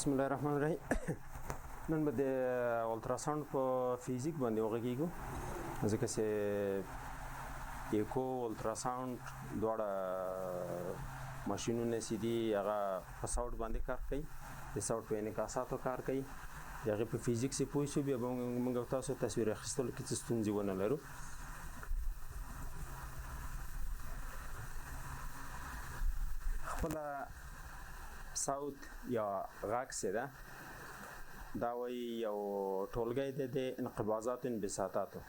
بسم الله الرحمن الرحیم. نن به د الټراساوند په فزیک باندې وغږیږو ځکه چې ایکو الټراساوند دواړه ماشینونه چې دي هغه په ساوند باندې کار کوي، د ساوند په انعکاساتو کار کوي. د هغې په فزیک چې پوه شو بیا به موږ تاسو تصویر اخیستلو کې څه ستونزې ونه لرو. خپله صوت یا غږ چې ده دا وایي یو ټولګی دی د انقباضاتو انبساطاتو،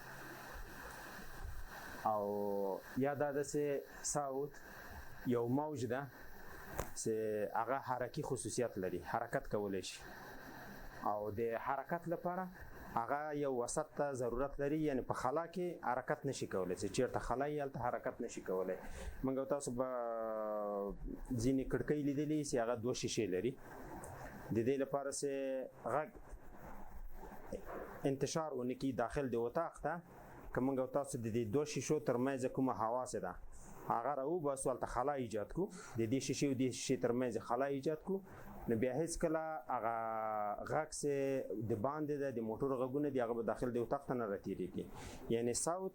او یا دا ده چې صوت یو موج ده چې هغه حرکي خصوصیت لري، حرکت کولی شي، او د حرکت لپاره هغه یو وسط ته ضرورت لري، یعنی په خلا کې حرکت نشي کولی، چې چیرته خلا یې هلته حرکت نشي کولی. موږ تاسو به ځینې کړکۍ لیدلي چې هغه دوه شیشې لري، د دې لپاره چې غږ انتشار ونه کړي داخل د اتاق ته، که موږ تاسو د دې دوه شیشو ترمنځ کومه هوا چې ده هغه راوباسو، هلته خلا ایجاد کړو، د دې شیشې او دې شیشې ترمنځ خلا ایجاد کړو، نو بیا هېڅکله هغه غږ چې د باندې ده د موټر غږونه دي هغه به داخل د اتاق ته نه راتېرېږي. یعنې صوت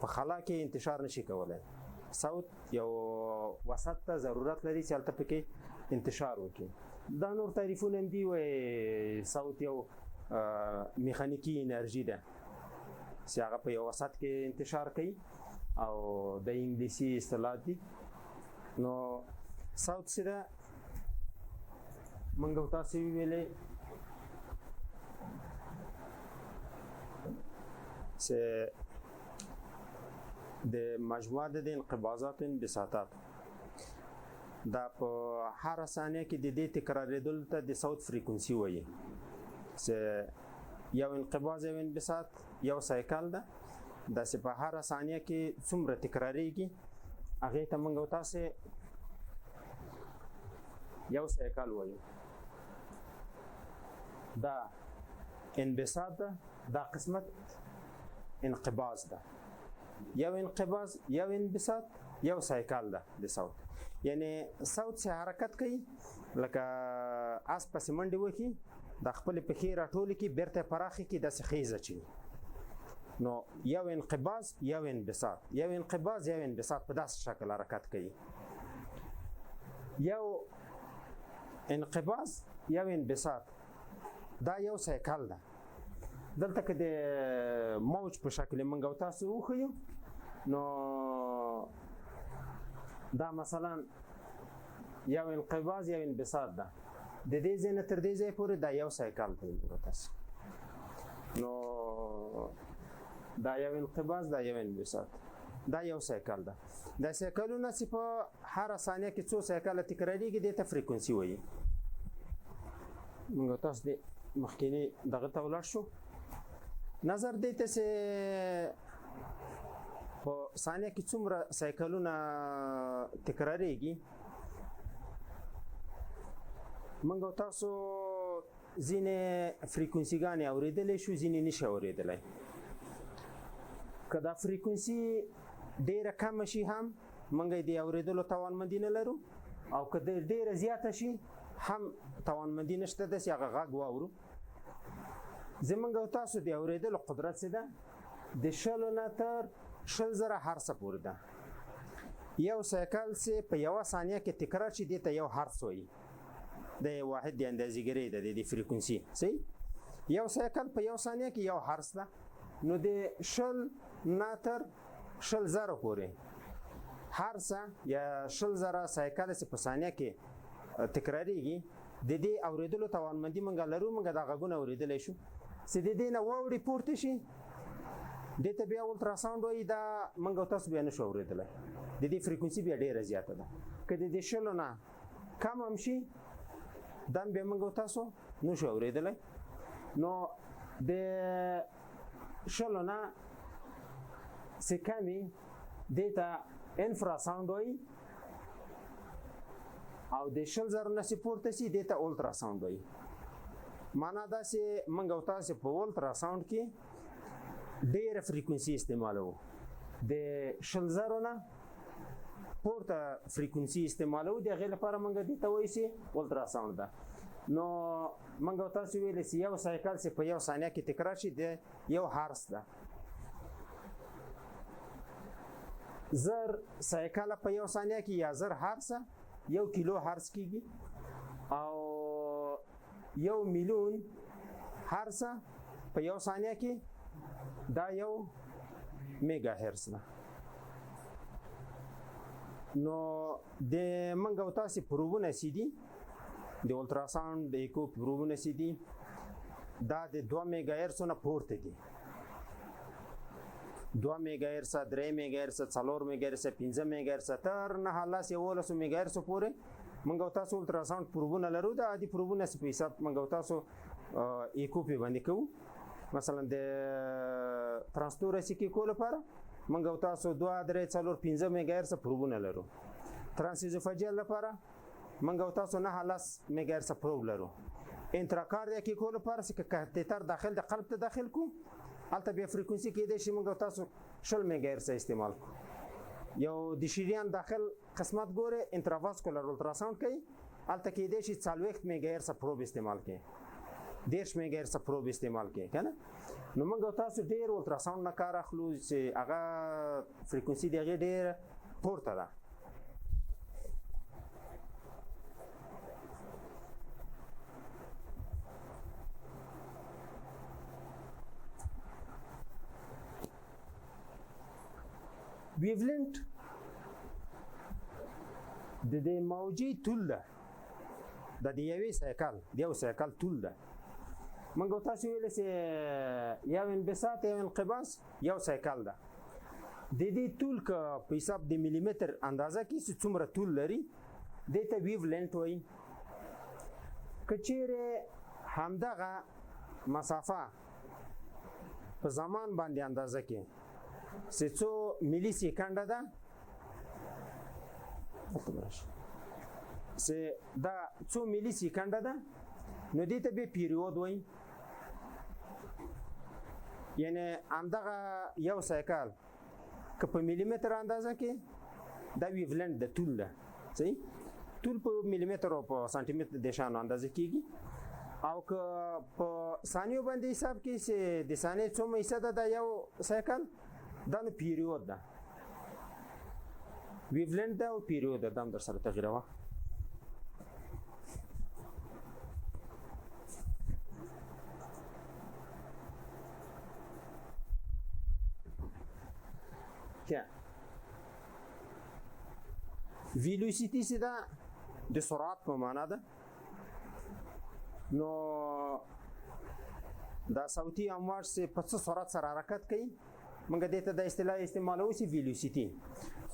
په خلا کې انتشار نشي کولی، صوت یو وسط ته ضرورت لري چې هلته پکې انتشار وکړي. دا نور تعریفونه هم دي، وایي صوت یو میخانیکي انرژي ده چې هغه په یو وسط کې انتشار کوي، او د انګلیسي اصطلاحات دي. نو صوت چې ده موږ تاسو ویلې چې د مجموعه د انقباضاتو انبساطاتو دا په هر ثانیه کې د دې تکرارېدلو ته د صوت فریکونسي وایي، چې یو انقباض یو انبساط یو سایکل ده، داسې په هر ثانیه کې څومره تکرارېږي هغې ته موږ تاسې یو سایکل وایو. دا انبساط ده، دا قسمت انقباض ده، یو انقباض یو انبساط یو سایکل ده د صوت. یعنی صوت چې حرکت کوي لکه اس پسې منډې وکړي، د خپلې پښې راټولې کړي بیرته یې پراخې کړي داسې خیز اچوي، نو یو انقباض یو انبساط یو انقباض یو انبساط په داسې شکل حرکت کوي. یو انقباض یو انبساط دا یو سایکل ده. دلته که د موج په شکل موږ او تاسو وښیو، نو دا مثلا یو انقباض یو انبساط ده، د دې ځای نه تر دې ځای پورې دا یو سایکل دی موږ تاسو، نو دا یو انقباض دا یو انبساط دا یو سایکل ده. دا سایکلونه چې په هره ثانیه کې څو سایکله تکرارېږي دې ته فریکونسي وایي. موږ تاسو د مخکیني دغه ته ولاړ شو، نظر دی ته چې په ثانیه کې څومره سایکلونه تکرارېږي. موږ تاسو ځینې فریکونسیګانې اورېدلی شو، ځینې نشي اورېدلی. که دا فریکونسي ډېره کمه شي هم موږ یې د اورېدلو توانمندي نه لرو، او که ډېره زیاته شي هم توانمندي نشته ده چې هغه غږ واورو. زموږ او تاسو د اورېدلو قدرت چې ده د 100 نه تر 100,000 هرڅه پورې ده. یو سایکل چې په یوه ثانیه کې تکرار شي دې ته یو هرڅ وایي، د واحد د اندازهګرۍ ده د فریکونسي. صحیح، یو سایکل په یو ثانیه کې یو هرڅ ده، نو د 100 نه تر 100,000 پورې هرڅه یا 100,000 سایکل چې په ثانیه کې تکرارېږي د دې اورېدلو توانمندي موږ لرو، موږ دا غږونه اورېدلی شو. چې د دې نه واورې پورته شي دې ته بیا الټراساوند وایي، دا موږ او تاسو بیا نشو اورېدلی، د دې فریکونسي بیا ډېره زیاته ده. که د دې 100 نه کم هم شي دا بیا موږ او تاسو نشو اورېدلی. نو د 100 نه چې کمې دې ته انفراساوند وایي، او د 100,000 نه چې پورته شي دې ته الټراساوند وایي. معنا دا چې موږ او تاسو په الټراساوند کې ډېره فریکونسي استعمالوو، د 100,000 نه پورته فریکونسي استعمالوو، د هغې لپاره موږ دې ته وایي چې الټراساوند ده. نو موږ تاسو ویل چې یو سایکل چې په یو ثانیه کې تکرار شي د یو هارس ده. زر سایکل په یو ثانیه کې یا زر هارس 1 کیلو هارس کیږي او 1 میلیون هارس په یو ثانیه کې دا 1 میگا هرتز ده. نو د موږ تاسو پروبونه سي دي د الټراساوند د ایکو پروبونه سي دي دا د 2 میگا هرتز نه پورته دي. 2 میگا هرتز 3 میگا هرتز 4 میگا هرتز 5 میگا هرتز تر نه حالس 11 میگا هرتز پورې موږ تاسو الټراساوند پروبونه لرو. دا د پروبونه په حساب موږ تاسو ایکو په باندې کوو. مثلا د ترانسټورسي کې کول لپاره موږ تاسو 2 3 4 5 میگا هرتز پروبونه لرو. ترانسیزوفاجیل لپاره موږ تاسو نه حالس میگا هرتز پروب لرو. انتراکاردیا کې کول لپاره چې کاتیتر داخل د قلب ته داخل کو الته بیا فریکونسي کې د شي موږ تاسو 0 میگا هرتز استعمال کو. یو د شریان داخل قسمت ګوره انتراواسکولر الټراساوند کوي الته کې د شي 40 میگا هرتز پروب استعمال کوي 10 میگا هرتز پروب استعمال کوي کنه. نو موږ تاسو ډیر الټراساوند نه کار اخلو چې هغه فریکونسي دی هغه ډیر پورته ده. ویولنت د دې موجي طول ده د یوې سایکل د یو سایکل طول ده. موږ تاسو ویل چې یو انبساط یو انقباض یو سایکل ده. د دې طول که په حساب د ملي متر اندازه کې چې څومره طول لري دې ته ویولنت وایي. که چیرې همدغه مسافه په زمان باندې اندازه کې چې څو ملي سیکنډه ده چې دا څو ملي سیکنډه ده نو دې ته به پیریود وایي. یعنی همدغه یو سایکل که په ملي متر اندازه کې دا ویولنت د طول ده. صحیح طول په ملي متر او په سانتي متر د شانو اندازه کیږي. او که په ثانیو باندې حساب کې چې د ثانیې څومره حصه ده د یو سایکل دا نو پیریود ده. ویولنت ده او پیریود ده هم در سره تغییروه. ویلوسیتی چې ده د سرعت په معنا ده. نو دا صوتي امواج چې په څه سرعت سره حرکت کوي موږ دې ته د اصطلاح استعمالوو چې ویلوسیتی.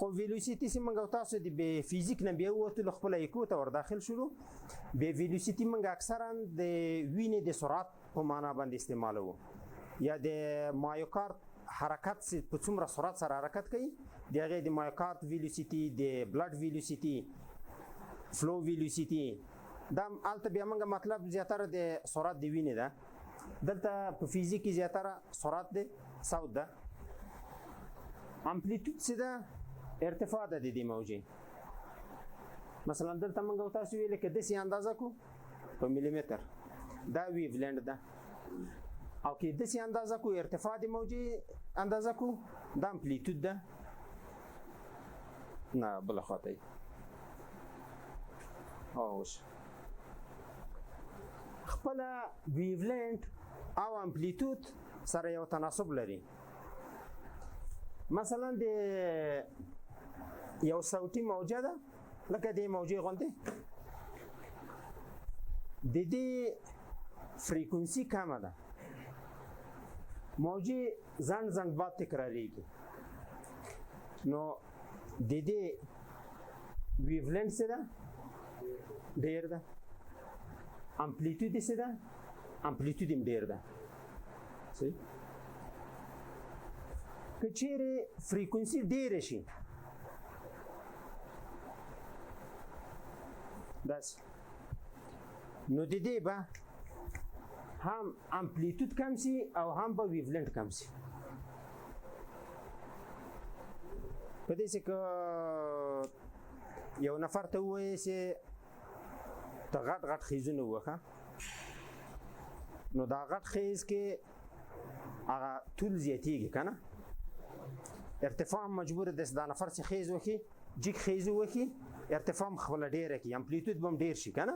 خو ویلوسیتی چې موږ تاسو د فزیک نه بیا وته خپل ایکو ته ور داخل شولو به ویلوسیتی موږ اکثرا د وینې د سرعت په معنا باندې استعمالوو یا د مایوکارد حرکت چې په څومره سرعت سره حرکت کوي د هغې د مایوکارد ویلوسیتی د بلډ ویلوسیتی فلو ویلوسیتی دا الته بیا موږ مطلب زیاتره د سرعت د وینې ده. دلته په فزیک کې زیاتره سرعت د صوت ده. امپلیتود څه ده ارتفاع ده د دې موجې. مثلا دلته موږ تاسو ویل کې داسې اندازه کو په ملي متر دا ویولنت ده او کې داسې اندازه کو ارتفاع د موجې اندازه کو دا امپلیتود ده. نه بل خاطئ اوس خپل ویولنت او امپلیتود سره یو تناسب لري. مثلا د یو صوتي موجه ده لکه د موجې غوندې د دې فریکونسي کمه ده موجې ځنډ ځنډ باد تکراریږي. نو د دې ویولنت څه ده ډېر ده. امپلیتود څه ده امپلیتود هم ډېر ده. صحیح که چیرې فریکونسي ډېره شي داسې نو د دې به هم امپلیتود کم شي او هم به ویولنت کم شي. په دې چې که یو نفر ته ووایي چې ته غټ غټ خیزونه وخه نو دا غټ خیز کې هغه طول زیاتیږي کنه ارتفاع مجبور د دا نفر څخه خیز وکي جګ خیز وکي ارتفاع خپل ډیره کی امپلیتود بم ډیر شي کنه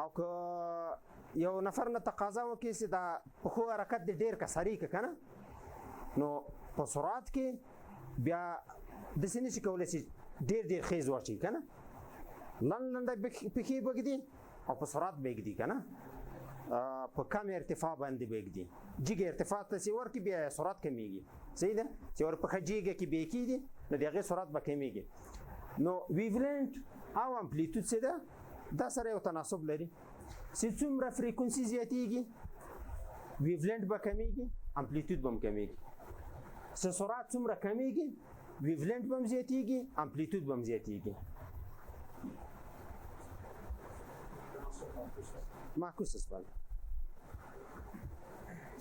او که یو نفر نه تقاضا وکي چې دا په خو حرکت د ډیر کسری کنه نو په سرعت کې بیا د سینې چې کولای شي ډیر خیز ورشي کنه لند پکې بګدي او په سرعت بګدي کنه په کم ارتفاع باندې بګدي جګ ارتفاع ته چې ورکی بیا سرعت کمیږي صحیح ده چې ور په خجیګه کې به کېدي نو دغه سرعت به کمیږي نو ویولنت او امپلیتود څه ده دا سره یو تناسب لري چې څومره فریکونسي زیاتیږي ویولنت به کمیږي امپلیتود به کمیږي چې سرعت څومره کمیږي ویولنت به زیاتیږي امپلیتود به زیاتیږي معکوس اسفل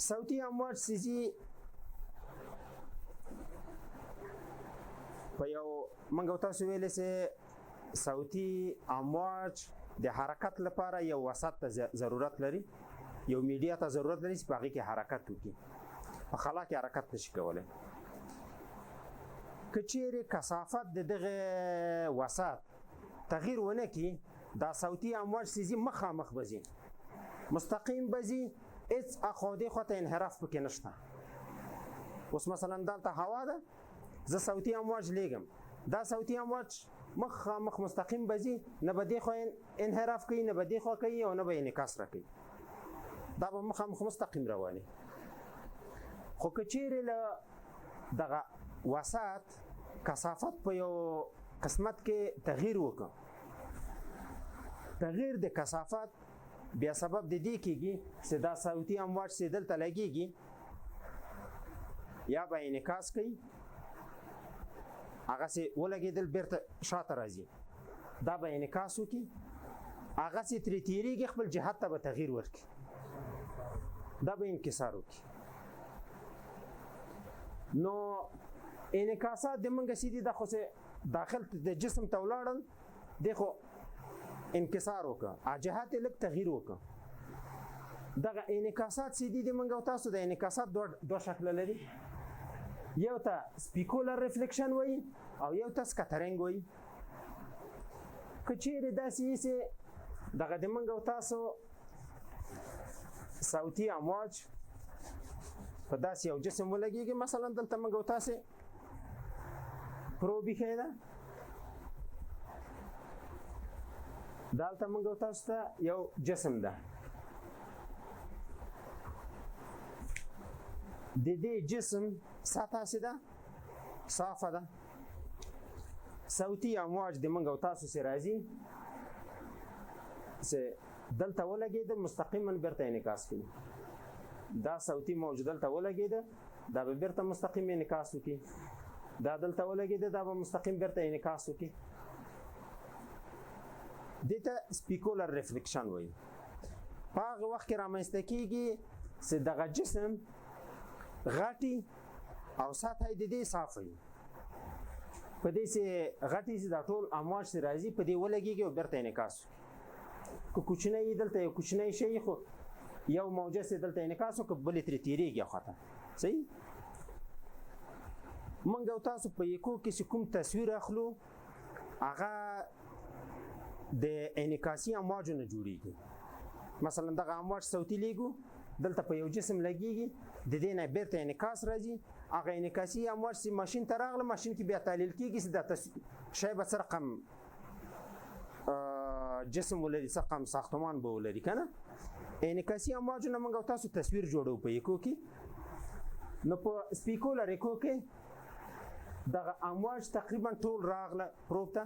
صوتی امواج سیزی په یو منګو تاسو ویلې چې صوتی امواج د حرکت لپاره یو وسط ته ضرورت لري یو میډیا ته ضرورت لري چې په هغه کې حرکت وکړي په خلا کې حرکت نشي کولای کچېره کثافت دغه وسط تغییر ونه کی دا صوتی امواج سیزی مخامخ بزي مستقیم بزي هیڅ اخودي خواته انحراف پکې نشته اوس مثلا دلته هوا ده زه صوتی امواج لګم دا صوتی امواج مخامخ مستقیم بزي نه بده خو انحراف کوي نه بده خو کوي او نه به انعکاس راکوي دا به مخامخ مستقیم رواني خو کچېره له دغه وسط کثافت په یو قسمت کې تغییر وکړ تغییر د کثافت بیا سبب د دې کېږي چې دا صوتی امواج چې دلته لګېږي یا به انعکاس کوي هغه چې ولګېدل بیرته شاته راځي دا به انعکاس وکړي هغه چې ترې تېرېږي خپل جهت ته به تغییر ورکړي دا به انکسار وکړي نو انعکاسات د منګه سیدي د خو داخل د جسم ته ولاړل دغه انکسار وکړه جهت لک تغییر وکړه دغه انعکاسات سیدي د منګه تاسو د انعکاسات دوه شکل لري یو ته سپیکولر ریفلیکشن وایي او یو ته سکاترینګ وایي کچېره داسې چې دغه د منګه تاسو صوتی امواج په داسې یو جسم ولګېږي مثلا دلته منګه تاسو پروبي خیده دالته منګه تاسو ته یو جسم ده د دې جسم سطح څه ده صافه ده صوتی امواج د منګه تاسو سره راځي چې دلته ولګېده مستقیما بیرته انعکاس کوي دا صوتی موج دلته ولګېده دا به بیرته مستقیم انعکاس وکړي دا دلته ولګېده دا به مستقیم بیرته انعکاس وکړي دته سپیکولر ریفلیکشن وایي په هغه وخت کې رامنځته کېږي چې دغه جسم غټي او سطح یې د دې صاف وي په دې چې غټي چې دا ټول امواج چې راځي په دې ولګېږي او بیرته انعکاس وکړي کوچنی دلته یو کوچنی شی خو یو موجه چې دلته انعکاس وکړي بلې ترې تېرېږي خواته صحیح موږ او تاسو په یکو کې چې کوم تصویر اخلو هغه د انعکاسي امواجو نه جوړیږي مثلا دغه امواج صوتي لیږو دلته په یو جسم لګیږي د دې نه بیرته انعکاس راځي هغه انعکاسي امواج چې ماشین ته راغله ماشین کې بیا تحلیل کېږي چې دا شی به څه رقم جسم ولري څه رقم ساختمان به ولري که نه انعکاسي امواجو نه موږ تاسو تصویر جوړو په یکو کې نو په سپیکولر یکو کې دغه امواج تقریبا ټول راغله پروب ته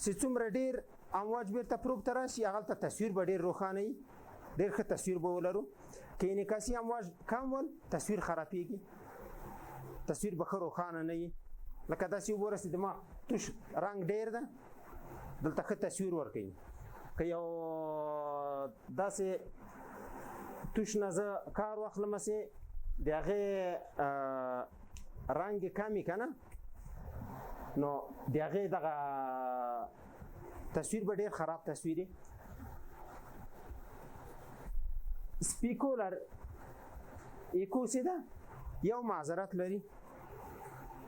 چې څومره ډېر امواج بیرته پروب ته راشي هغلته تصویر به ډېر روښانه وي ډېر ښه تصویر به ولرو که انعکاسي امواج کم ول تصویر خرابېږي تصویر به ښه روښانه نه وي لکه داسې وګوره چې دما توش رنګ ډېر ده دلته ښه تصویر ورکوي که یو داسې توش نه زه کار واخلم چې د هغې رنګ کم وي که نه نو د هغې دغه تصویر به ډیر خراب تصویري. سپیکولر ایکو څه ده؟ یو معذرت لري.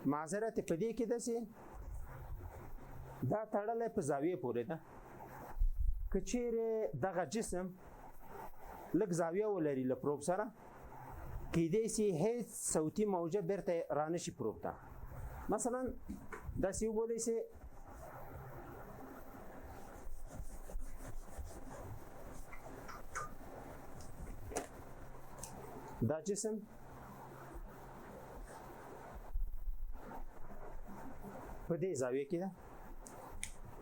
معذرت په دې کې ده چې دا تړلی په زاویې پورې ده. که چیرې دغه جسم لږ زاویه ولري له پروب سره، کیدای شي هیڅ صوتي موجه بیرته رانشي پروب ته. مثلا داسې وبولی شي دا جسم په دې زاویه کې ده،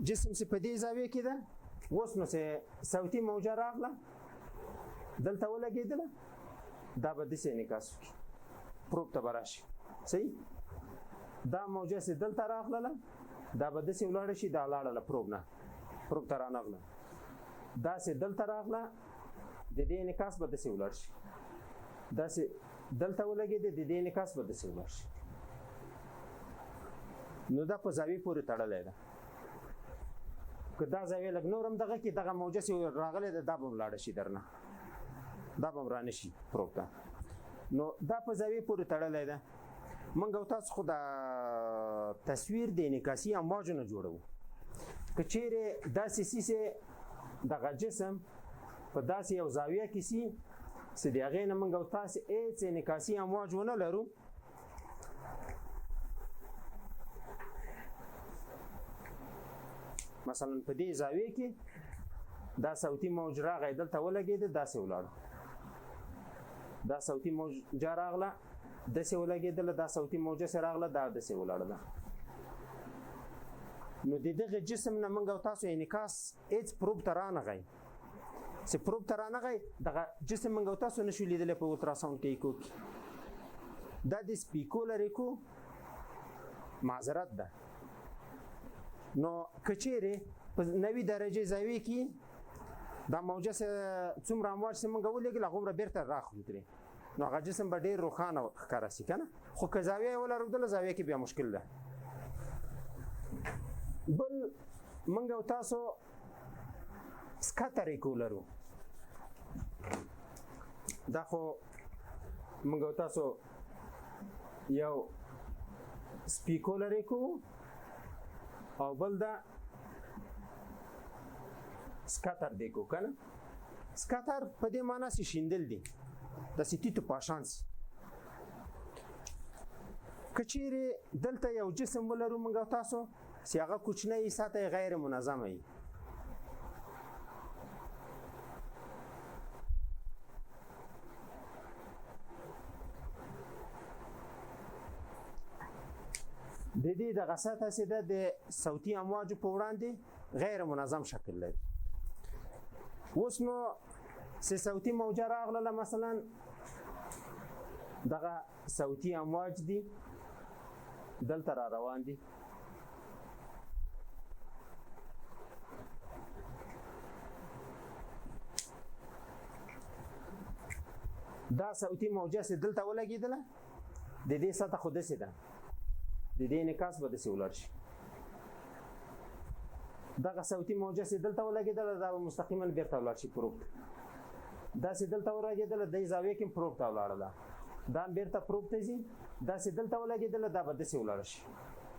جسم چې په دې زاویه کې ده، اوس نو چې صوتي موجه راغله دلته ولګېدله، دا به داسې انعکاس وکړي، پروب ته به راشي. صحیح؟ دا موجه چې دلته راغله دا به داسې ولاړه شي، دا لاړله پروب نه، پروب ته رانغله. دا چې دلته راغله د دې انعکاس به داسې ولاړ شي، دا چې دلته ولګېده د دې انعکاس به داسې ولاړ شي. نو دا په زاویې پورې تړلی ده. که دا زاویه لږ نور هم دغه کې دغه موجه چې راغلی ده دا به ولاړه شي درنه، دا به رانه شي پروب ته. نو دا په زاویې پورې تړلی ده. موږ او تاسو خو د تصویر د انعکاسي امواجو نه جوړوو. که چیرې داسې سي چې دغه جسم په داسې یو زاویه کې سي چې د هغې نه موږ او تاسې هېڅ انعکاسي امواج ونه لرو، مثلا په دې زاویه کې دا صوتي موج راغی دلته ولګېده داسې ولاړ، دا صوتي موجه راغله داسې ولګېدله، دا صوتي موجه چې راغله دا داسې ولاړله. نو د دغه جسم نه موږ او تاسو انعکاس هېڅ پروب ته رانغی، چې پروب ته رانغی دغه جسم موږ او تاسو نشو لیدلی په الټراساونډ کې ایکو کې. دا د سپیکولر ایکو معذرت ده. نو که چیرې په 90 درجې زاویې کې دا موجه څومره امواج چې موږ ولېږل هغومره بیرته راخلو ترې، نو هغه جسم به ډېر روښانه ښکاره شي که نه. خو که زاویه یې ولرودله زاویه کې بیا مشکل ده. بل موږ او تاسو سکتر ایکو لرو. دا خو موږ او تاسو یو سپیکولر ایکو او بل دا سکتر دیکو که نه. سکتر په دې معنا چې شیندل دي، داسې ټیټو پاشان سي. که چیرې دلته یو جسم ولرو موږ او تاسو چې هغه کوچنی یي، سطح یې غیر منظمه وي، د دې دغه سطح چې ده د صوتي امواجو په وړاندې غیر منظم شکل لري. اوس نو چې صوتي موجه راغله، مثلا دغه صوتي امواج دي دلته را روان دي، دا صوتي موجه چې دلته ولګېدله د دې سطح خو داسې ده، د دې انعکاس به داسې ولاړ شي. دغه صوتي موجه چې دلته ولګېدله دا به مستقیما بیرته ولاړ شي پروب ته. دا چې دلته ولګېدله دې زاویې کې پروب ته ولاړله، دا بیرته پروب ته ځي. دا چې دلته ولګېدله دا به داسې ولاړ شي،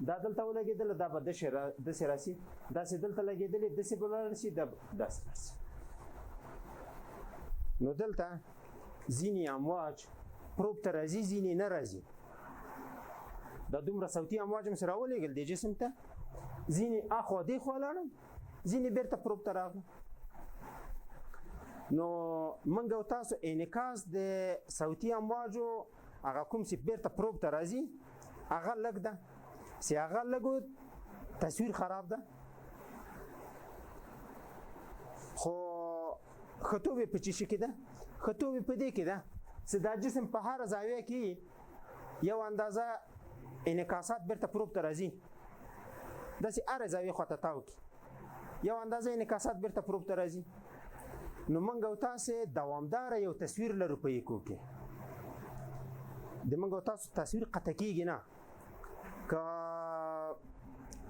دا دلته ولګېدله دا به داسې راسي، دا چې دلته لګېدلې داسې به ولاړ شي، دا داسې راسي. نو دلته ځینې امواج پروب ته راځي، ځینې نه راځي. دا دومره صوتي امواج هم سره ولېږل دې جسم ته، ځینې اخوا دېخوا لاړل، ځینې بیرته پروب ته راغله. نو موږ او تاسو انعکاس د صوتي امواجو هغه کوم چې بیرته پروب ته راځي هغه لږ ده، چې هغه لږ تصویر خراب ده. خو ښه توب یې په څه شي کې ده؟ ښه توب یې په دې کې ده چې دا جسم په هره زاویه کې یو اندازه انعکاسات بیرته پروب ته راځي، داسې هره زاویې خواته تاو کړي یو اندازه انعکاسات بیرته پروب ته راځي. نو موږ او تاسو دوامداره یو تصویر لرو په ایکو کې. د موږ او تاسو تصویر قطع کېږي نه. که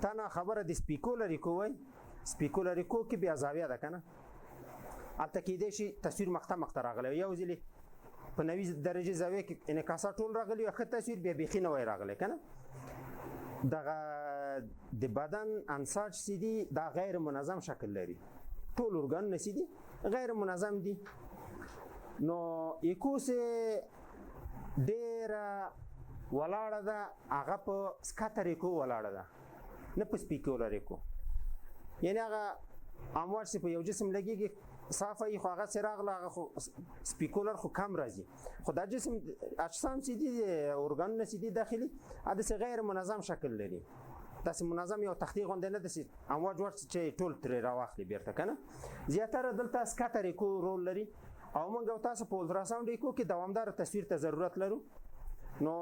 تا نه خبره د سپیکولر ایکو وای سپیکولر ایکو کې بیا زاویه ده کنه البته کېدای شي تصویر مقطع راغلی یو ځلې په 90 درجه زاویه کې انعکاسات ټول راغلي او ښه تصویر بیا بیخي نوی راغلی کنه دغه د بدن انساج چې دي دا غیر منظم شکل لري ټول ارګانونه چې دي غیر منظم دي نو ایکو سه ډیره ولاړه ده هغه په سکاتر ایکو ولاړه ده نه په سپیکولر ایکو یعنی هغه امواج چې په یو جسم لګیږي صافه خو هغه څراغ لا خو سپیکولر خو کم راځي خو دا جسم اجسام چې دي ارګانونه چې دي داخلي دا غیر منظم شکل لري داسې منظم یو تختی غونډه نه داسې امواج ورته چې ټول ترې راواخلي بیرته کنه زیاتره دلته سکاتر ایکو رول لري او موږ تاسو په الټراساوند ایکو کې دوامدار تصویر ته ضرورت لرو نو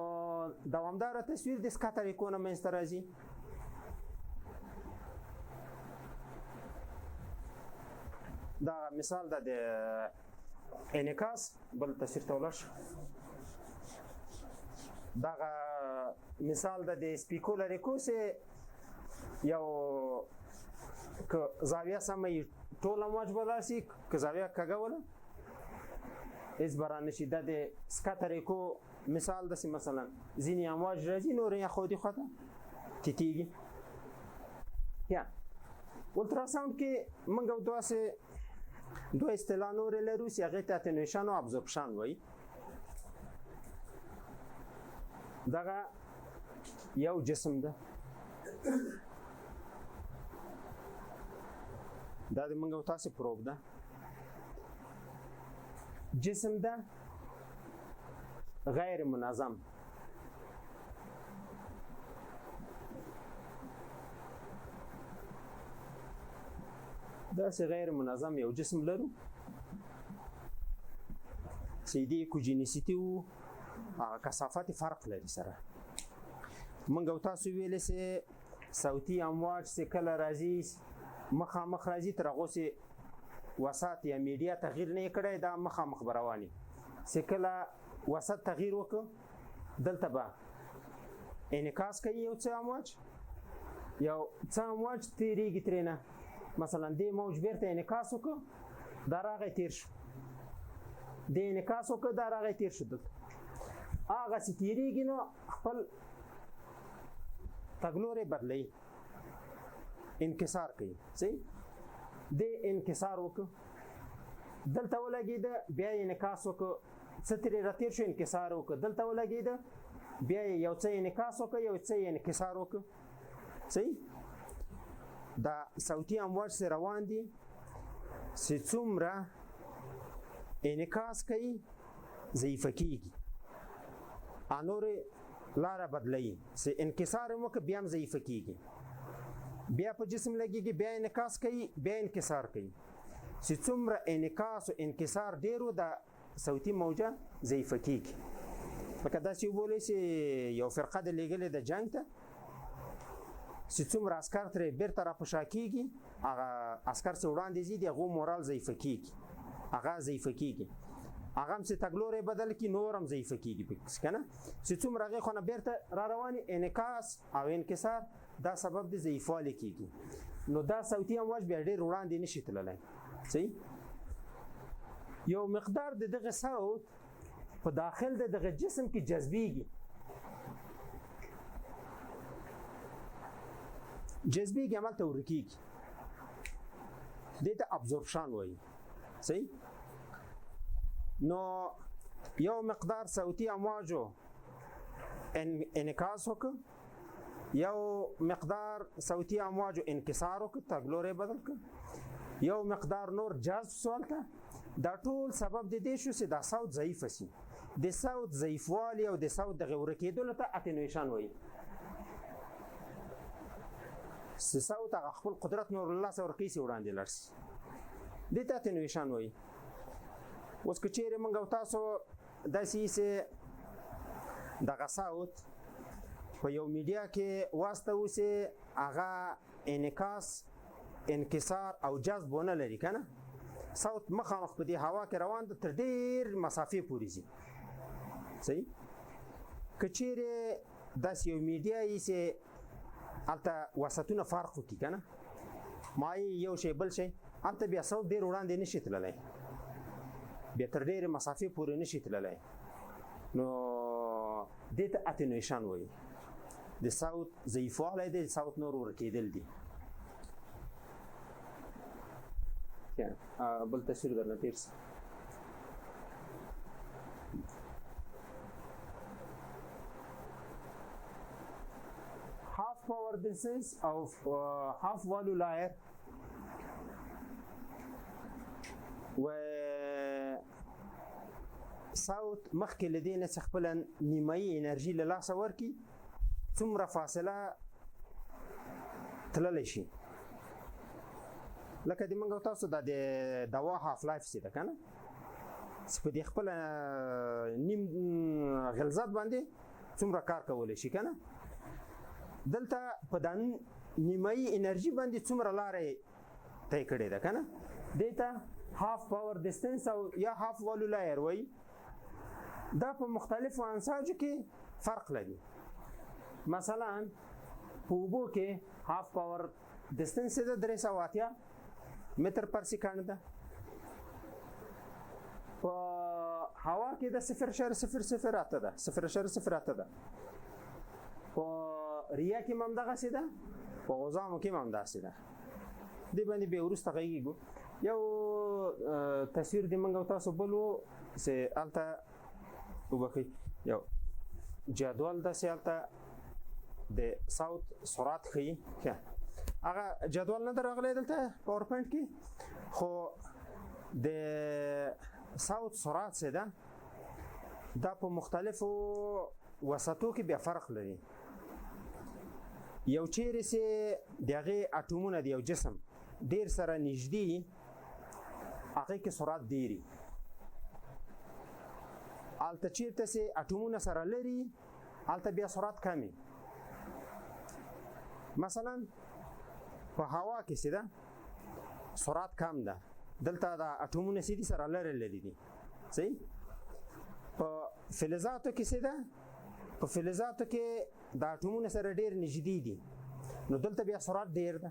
دوامدار تصویر د سکاتر ایکو نه منځته راځي دا مثال د انعکاس بل تصویر ته ولاړ دا مثال د سپیکولر ایکو سه یو که زاویه سمه ټول امواج بداسي که زاویه کږه ولا اس برانه شي د سکاتر ایکو مثال د مثلا ځینې امواج راځي نور یې خو دي خطا تیتیږي یا الټراساوند کې موږ دوه اصطلاح نور لرو چې هغه ته اتنویشن او ابزورپشن وایي دغه یو جسم ده دا د موږ تاسو پروب ده جسم ده غیر منظم دا سه غیر منظم یو جسم لرو سیدی کوجینیسیتی او کثافت فرق لري سره موږ تاسو ویلې سه صوتي امواج سه کله راځي مخامخ راځي تر هغه سه وسط یا میډیا تغییر نه کړي دا مخامخ رواني سه کله وسط تغییر وکړ دلته به انعکاس کوي یو څه امواج تیریږي ترېنه مثلا دې موج بیرته انعکاس وکړ دا راغی تیر شو دې انعکاس وکړ دا راغی تیر شو دلته هغه چې تیریږي نو خپل تګلورې بدلوي انکسار کوي صحیح دې انکسار وکړ دلته ولګېده بیا یې انعکاس وکړ څه ترې راتېر شو انکسار وکړ دلته ولګېده بیا یې یو څه انعکاس وکړ یو څه یې انکسار وکړ صحیح دا صوتي امواج سره روان دي چې څومره انعکاس کوي ضعیفه کیږي انور لاره بدلوي چې انکسار مو که بیا هم ضعیفه کیږي بیا په جسم لګیږي بیا انعکاس کوي بیا انکسار کوي چې څومره انعکاس او انکسار ډیرو د صوتي موجه ضعیفه کیږي لکه داسې وبولئ چې یو فرقه د لېږلې د جنګ ته چې څومره عسکر ترې بیرته راپشا کېږي هغه عسکر چې وړاندې ځي د هغو مورال ضعیفه کېږي هغه ضعیفه کېږي هغه هم چې تګلوری بدل کړي نور هم ضعیفه کېږي که نه چې څومره هغې خو نه بیرته را روانې انعکاس او انکسار دا سبب د ضعیفوالي کېږي نو دا صوتي امواج بیا ډېر وړاندې نشي تللی صحیح یو مقدار د دغه صوت په داخل د دغه جسم کې جذبېږي جذبېږي همالته ورکېږي دې ته ابزورپشن وایي صحیح نو یو مقدار صوتي امواجو انعکاس وکړ یو مقدار صوتي امواجو انکسار وکړ تګلوری بدل کړ یو مقدار نور جذب سوالته دا ټول سبب د دې شو چې دا صوت ضعیفه شي د صوت ضعیفوالي او د صوت دغه ورکېدلو ته اټینویشن وایي صوت هغه خپل قدرت نور الله سره ورکوي چې وړاندې لاړ شي دې ته اټینویشن وایي اوس که چیرې موږ او تاسو داسې چې دغه صوت په یو میډیا کې واستوو چې هغه انعکاس انکسار او جذب ونه لري که نه صوت مخامخ په دې هوا کې روان ده تر ډېر مسافې پورې ځي صحیح که چیرې داسې یو میډیا یي چې هلته وسطونه فرق وکړي که نه مایع یو شی بل شی هلته بیا صوت ډېر وړاندې نشي تللی بیا تر ډېرې مسافې پورې نشي تللی نو دې ته اتنویشن وایي د صوت ضعیفوالی دی د صوت نور ورکېدل دي بل تصویر درنه تېر شي half power distance of half value layer و صوت مخکې له دې نه چې خپله نیمایي انرژي له لاسه ورکړي څومره فاصله تللی شي لکه د موږ او تاسو دا د دوا هاف لایف چې ده که نه چې په دې خپله نیم غلظت باندې څومره کار کولی شي که نه دلته په دا نیمایي انرژي باندې څومره لاره طی کړې ده که نه دې ته هاف پاور ډسټنس او یا هاف والو لایر وایي دا په مختلفو انساجو کې فرق لري مثلا په اوبو کې هاف پاور ډسټنس ده 380 متر پر سکند ده په هوا کې د 0.008 ده 0.08 ده په ریا کې هم دغسې ده په غذامو کې هم داسې ده دې باندې بیا وروسته غږېږو یو تصویر د موږ او تاسو بل و چې هلته وبخئ یو جدول داسې هلته د صوت سرعت ښیي هغه جدول نه در راغلی دلته پاور پوینټ کې خو د صوت سرعت چې ده دا په مختلفو وسطو کې بیا فرق لري یو چیرې چې د هغې اټومونه د یو جسم ډېر سره نږدې هغې کې سرعت ډېر وي هلته چیرته چې اټومونه سره لري هلته بیا سرعت کم وي مثلا په هوا کې چې ده سرعت کم ده دلته دا اټومونه چې دي سره لري دي صحیح په فلزاتو کې چې ده په فلزاتو کې دا اټومونه سره ډېر نږدې دي نو دلته بیا سرعت ډېر ده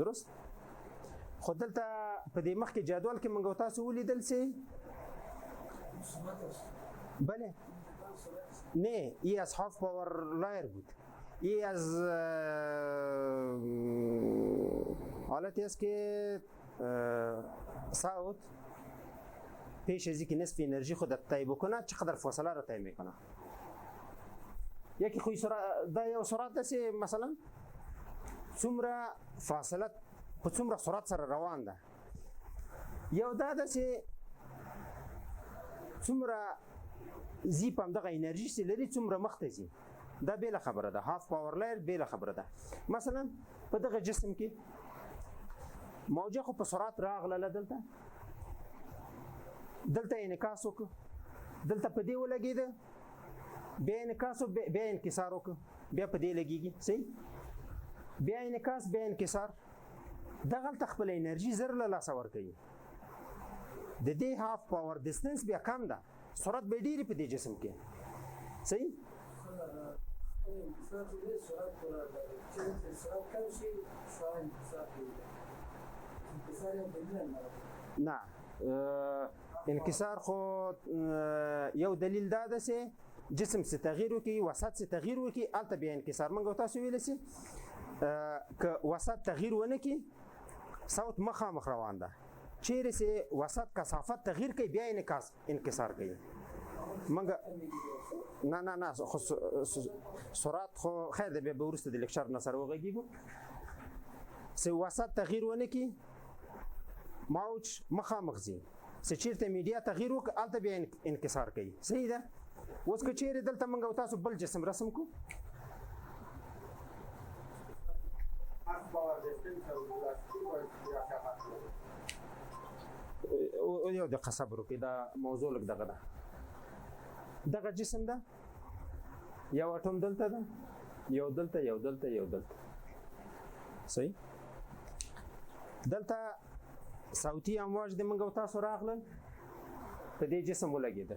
درست خو دلته په دې مخکې جدول کې موږ تاسو ولیدل چې بله نه ای از هاف پاور لایر بود ای از حالتی است که صوت پیش از اینکه نصف انرژی خود طی بکنه چقدر فاصله را طی میکنه یکی خوی سرعت دا یو سرعت ده چې مثلا څومره فاصله په څومره سرعت سره روان ده یو دا ده چې څومره زی په همدغه انرژي چې لري څومره مخته ځي دا بېله خبره ده هاف پاور لایر بېله خبره ده مثلا په دغه جسم کې موجه خو په سرعت راغله دلته انعکاس وکړه دلته په دې ولګېده بیا انعکاس بیا انکسار وکړه بیا په دې لګېږي صحیح بیا انعکاس بیا انکسار دغلته خپل انرژي زر له لاسه ورکوي د دې هاف پاور ډسټنس بیا کم ده سرعت به ډېرې په دې جسم کې صحیح نه انکسار خو یو دلیل دا ده چې جسم څه تغییر وکړي وسط څه تغییر وکړي هلته بیا انکسار موږ تاسو ویلی چې که وسط تغییر ونه کړي صوت مخامخ روان ده چیرې چې وسط کثافت تغییر کوي بیا انکسار کوي موږ نه خو سرعت خو خیر دی بیا به وروسته د لیکچر نه سره وغږېږو چې وسط تغییر ونه کړي موج مخامخ ځي چې چیرته میډیا تغییر وکړي هلته بیا انکسار کوي صحیح ده اوس که چیرې دلته موږ او تاسو بل جسم رسم کړو یو دقیقه صبر وکړئ دا موضوع لږ دغه ده دغه جسم ده یو اټوم دلته ده یو دلته صحیح دلته صوتي امواج د موږ او تاسو راغلل په دې جسم ولګېده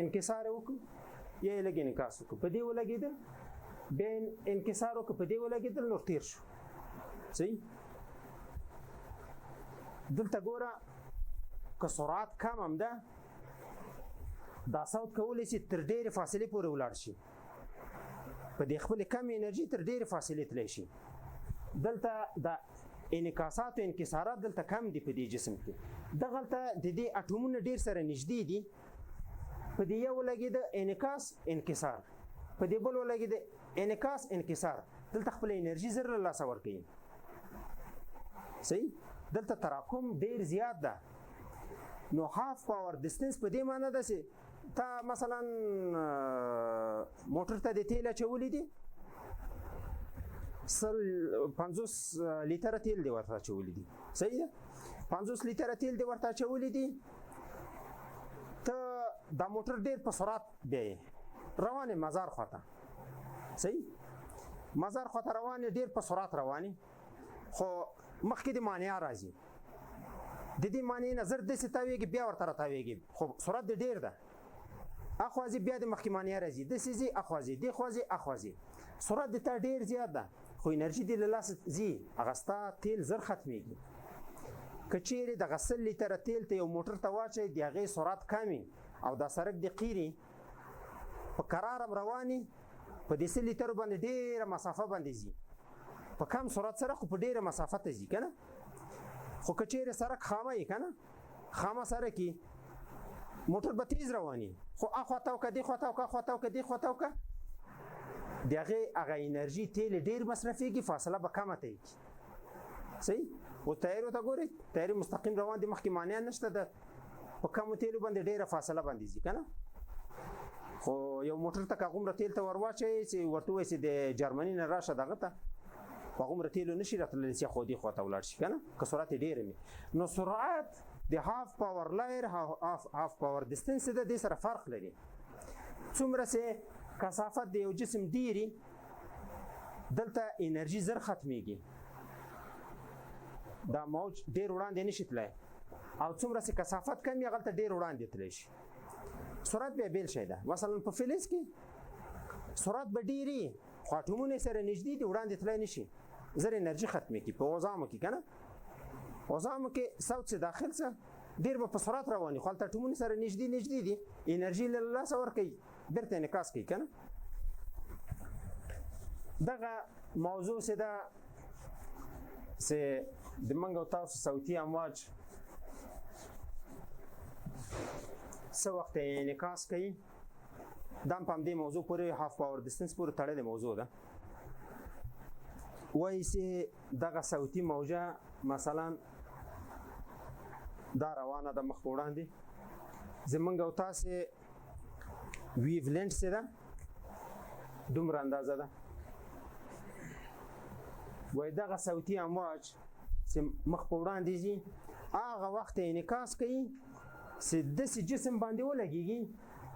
انکسار وکړو یا یې لږ انعکاس وکړو په دې ولګېده بیا انکسار وکړو په دې ولګېدل نور تیر شو صحیح دلته ګوره که سرعت کم هم ده دا صوت کولی شي تر ډېرې فاصلې پورې ولاړ شي په دې خپلې کمې انرژي تر ډېرې فاصلې تللی شي دلته د انعکاسات او انکسارات دلته کم دي په دې جسم کې دغلته د دې اټومونه ډېر سره نږدې دي په دې یو ولګېده انعکاس انکسار په دې بل ولګېده انعکاس انکسار دلته خپل انرژي زر له لاسه ورکوي صحیح دلته تراکم ډېر زیات ده نو هاف پاور ډسټنس په دې معنی ده چې تا مثلا موټر ته د تیل اچولی دي 50 لیټره تیل دی ورته اچولی دي صحیح ده 50 لیټره تیل دی ورته اچولی دي ته دا موټر ډېر په سرعت بیایې روانې مزار خواته صحیح مزار خواته روانې ډېر په سرعت روانې خو مخکې د مانع راځي د دې معنی نظر داسې تاویږي بیا ورته راتاویږي خو سرعت دې ډېر ده اخوا ځي بیا د مخکې معنی راځي داسې ځي اخوا ځي دې خوا ځي اخوا ځي سرعت دې ته ډېر زیات ده خو انرژي دې له لاسه ځي هغه ستا تیل زر ختمېږي که چیرې دغه 100 لیټره تیل ته یو موټر ته واچوي د هغې سرعت کم او دا سړک دې قیري په کرار هم رواني په دې 100 لیټرو باندې ډېره مسافه باندې ځي په کم سرعت سره خو په ډېره مسافه ته ځي که نه خو که چیرې سړک خامه یې که نه خامه سړک یې موټر به تیز رواني خو اخوا تاوکه دې خوا تاوکه اخوا تاوکه دې خوا تاوکه د هغې هغه انرژي تیل ډېر مصرفېږي فاصله به کمه تېږي صحیح اوس تیارو ته ګورئ تیارې مستقیم روان دي مخکې مانع نشته د په کمو تیلو باندې ډېره فاصله باندې ځي که نه خو یو موټر ته که هغومره تیل ته ور واچوئ چې ورته ووایي چې د جرمني نه راشه دغه ته په هغومره تیلو نشي راتللی چې خو دې خوا ته ولاړ شي که نه که سرعت یې ډېره وي نو سرعت د هاف پاور لایر هاف پاور ډسټنس د دې سره فرق لري څومره چې کثافت د یو جسم ډېري دلته انرژي زر ختمېږي دا موج ډېر وړاندې نشي تللی او څومره چې کثافت کم وي هغلته ډېر وړاندې تللی شي سرعت بیا بیل شی ده مثلا په فلز کې سرعت به ډېري خو اټومونه سره نږدې دي وړاندې تللی نشي زر انرژي ختمې کړي په وضامو کې که نه وضامو کې صوت چې داخل څه ډېر به په سرعت رواني خو هلته اټومونه سره نږدې دي انرژي له لاسه ورکوي بیرته انعکاس کوي که نه دغه موضوع چې ده چې د موږ او تاسو صوتي امواج څه وخت انعکاس کوي دا هم په همدې موضوع پورې هاف پاور ډسټنس پورې تړلې موضوع ده وایي چې دغه صوتي موجه مثلا دا روانه ده مخ په وړاندې زموږ او تاسې ویو لینټ چې ده دومره اندازه ده وایي دغه صوتي امواج چې مخ په وړاندې ځي هغه وخت انعکاس کوي چې داسې جسم باندې ولګېږي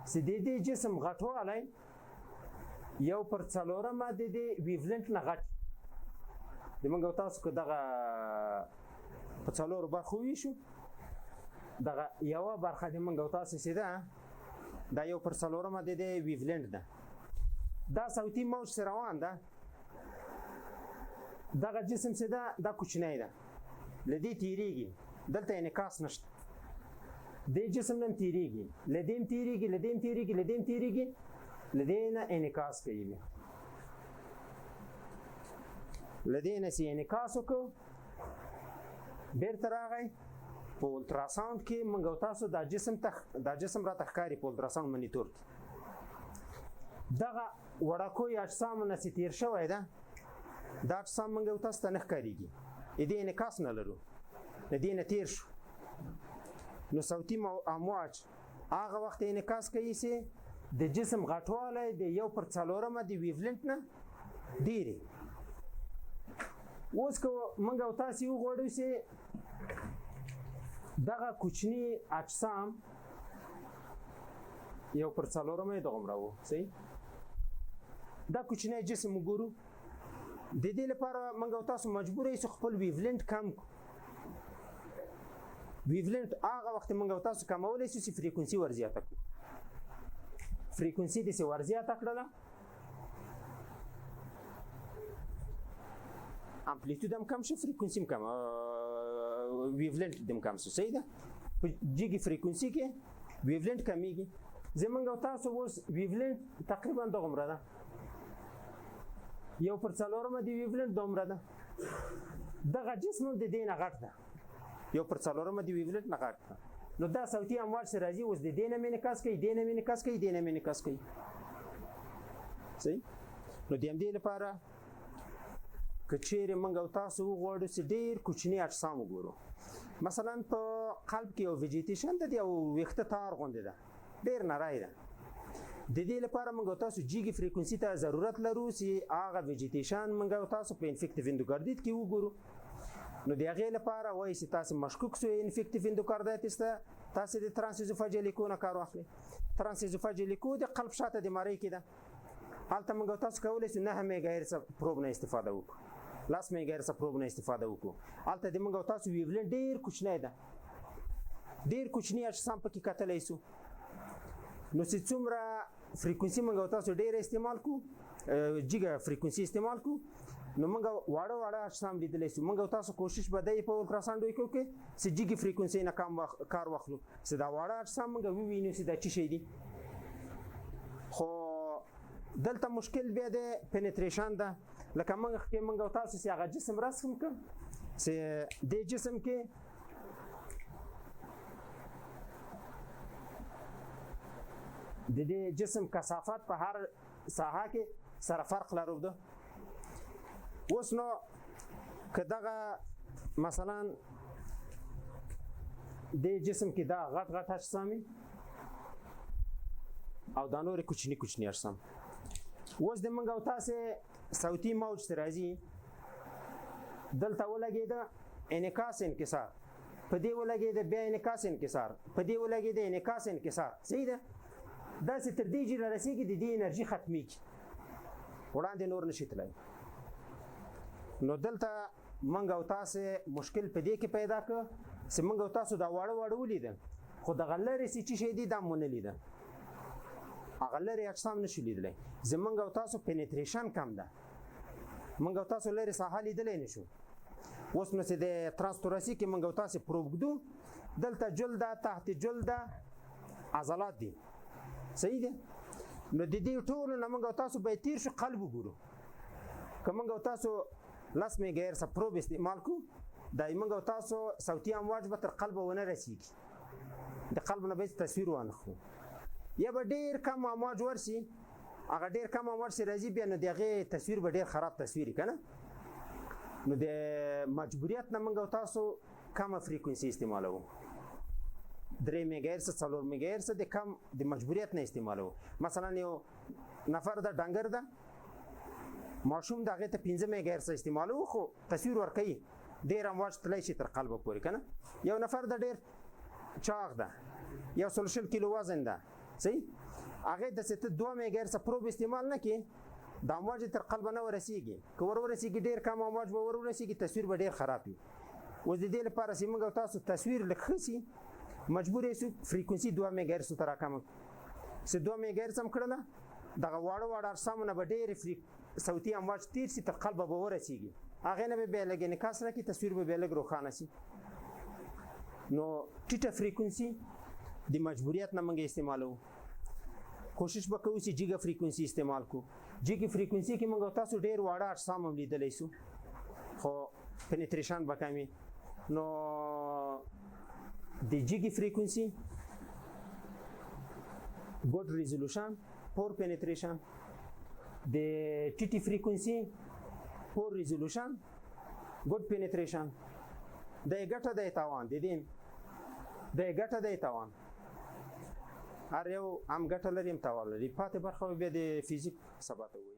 چې د دې جسم غټوالی یو پر څلورمه د دې ویو لینټ نه غټ د موږ او تاسو که دغه په څلورو برخو وویشو دغه یوه برخه د موږ او تاسو چې ده دا یو پر څلورمه د دې ویو لینټ ده دا صوتي موج چې روان ده دغه جسم چې ده دا کوچنی ده له دې تېرېږي دلته انعکاس نشته دې جسم نه هم تېرېږي له دې هم تېرېږي له دې هم تېرېږي له دې هم تېرېږي له دې نه انعکاس کوي له دې نه چې انعکاس وکړو بیرته راغی په الټراساونډ کې موږ او تاسو دا جسم راته ښکاري په الټراساونډ منیټور کې دغه وړکوی اجسامو نه چې تېر شوی ده دا اجسام موږ او تاسو ته نه ښکارېږي د دې انعکاس نه لرو له دې نه تېر شو نو صوتي امواج هغه وخت انعکاس کوي چې د جسم غټوالی د یو پر څلورمه د ویو لینټ نه ډېرې اوس که موږ او تاسې وغواړو چې دغه کوچني اجسام یو پر څلورمه یې دغومره و صحیح دا کوچنی جسم وګورو د دې لپاره موږ او تاسو مجبور یو چې خپل ویو لینټ کم کړو ویو لینټ هغه وخت موږ او تاسو کمولی شو چې فریکونسي ورزیاته کړو فریکونسي داسې ورزیاته کړله امپلیتود هم کم شو فریکونسي هم کم ویولنت هم کم شو صحیح ده په جیګي فریکونسي کې ویولنت کمیږي زمونږ او تاسو اوس ویولنت تقریبا دغومره ده 1/4 د ویولنت دومره ده دغه جسم د دې نه غټ ده 1/4 د ویولنت نه غټ ده نو دا صوتي امواج سره راځي اوس د دې نه مې انعکاس کوي دې نه مې انعکاس کوي دې نه مې انعکاس کوي صحیح نو د همدې لپاره که چیرې موږ او تاسو وغواړو چې ډېر کوچني اجسام وګورو مثلا په قلب کې یو ویجیټیشن ده یو ویښته تار غوندې ده ډېر نری ده د دې لپاره موږ او تاسو جیګي فریکونسي ته ضرورت لرو چې هغه ویجیټیشن موږ او تاسو په انفیکټیو اندوکاردیت کې وګورو نو د هغې لپاره وایي چې تاسو مشکوک سوی انفیکټیو اندوکاردایتس ته تاسو د ترانسیزوفاجیلیکو نه کار واخلئ ترانسیزوفاجیلیکو د قلب شاته د مرۍ کې ده هلته موږ او تاسو کولی شو 9 میګا هرتز پروب نه استفاده وکړو 10 میګا هرتز پروب نه استفاده وکړو هلته د موږ او تاسو ویولنټ ډېر کوچنی ده ډېر کوچني اجسام پکې کتلی شو نو چې څومره فریکونسي موږ او تاسو ډېر استعمال کو جیګا فریکونسي استعمال کو نو موږ واړه اجسام لیدلی شو موږ او تاسو کوشش به دی په الټراساونډ وکړو کې چې جیګي فریکونسي نه کار واخلو چې دا واړه اجسام موږ ووینو چې دا څه شی دي خو دلته مشکل بیا د پینټریشن ده لکه موږ او تاسو چې هغه جسم رسم کړ چې دې جسم کې د دې جسم کثافت په هر ساحه کې سره فرق لرو ده اوس نو که دغه مثلا د جسم کې دا غټ اجسامي او دا نور کوچني اجسام اوس د موږ او تاسو صوتي موج ته راځي دلته ولګېده انعکاس انکسار په دې ولګېده بیا انعکاس انکسار په دې ولګېده انعکاس انکسار صحیح ده داسې تر دې جیله رسېږي د دې انرژي ختمیږي وړاندې نور نشي تللی نو دلته موږ او تاسو مشکل په دې کې پیدا کړ چې موږ او تاسو دا واړه ولیدل خو دغه لرې چې څه شی دي دا مو نه لیده هغه لرې اجسام نشو لیدلی زموږ او تاسو پینټریشن کم ده موږ او تاسو لرې ساحه لیدلی نشو اوس نو چې د ترانسټوراسي کې موږ او تاسو پروب ږدو دلته جلده تحت جلده عضلات دي صحیح ده نو د دې ټولو نه موږ او تاسو باید تیر شو قلب وګورو که موږ او تاسو 10 میګا هرتز پروب استعمال کو دا موږ او تاسو صوتي امواج به تر قلب ونه رسیږي د قلب نه به تصویر وانخلو یا به ډېر کم امواج ورسي هغه ډېر کم امواج چې راځي بیا نو د هغې تصویر به ډېر خراب تصویر که نه نو د مجبوریت نه موږ او تاسو کمه فریکونسي استعمالوو 3 میګا هرتز 4 میګا هرتز د کم د مجبوریت نه استعمالوو مثلا یو نفر د ډنګر ده ماشوم د هغې ته 15 میګا هرتز استعمالوو خو تصویر ورکوي ډېر امواج تللی شي تر قلبه پورې که نه یو نفر د ډېر چاغ ده یو 100 کیلو وزن ده صحیح هغې داسې ته 2 میګا هرتز پروب استعمال نه کړي د امواج تر قلبه نه ورسیږي که ورسیږي ډېر کم امواج به ورسیږي تصویر به ډېر خراب وي اوس د دې لپاره چې موږ او تاسو تصویر لږ ښه شي مجبور یې فریکونسي 2 میګا هرتز ته راکمه چې 2 میګا هرتز هم کړله دغه واړه اجسامونه به ډېرې صوتي امواج تیر شي تر قلبه به ورسیږي هغې نه به بیا لږ انعکاس راکړي تصویر به بیا لږ روښانه شي نو ټیټه فریکونسي د مجبوریت نه موږ استعمالوو کوشش به کوو چې جیګا فریکونسي استعمال کو جیګي فریکونسي کې موږ تاسو ډېر واړه اجسام هم لیدلی شو خو پینټریشن به کم نو د جیګي فریکونسي ګډ ریزولوشن پور پینټریشن د ټیټي فریکونسي پور ریزولوشن ګډ پینټریشن د ګټه د تاوان د دې د ګټه د تاوان هر یو هم ګټه لري هم تاوان لري پاتې برخه بیا د فزیک سبا ته وایي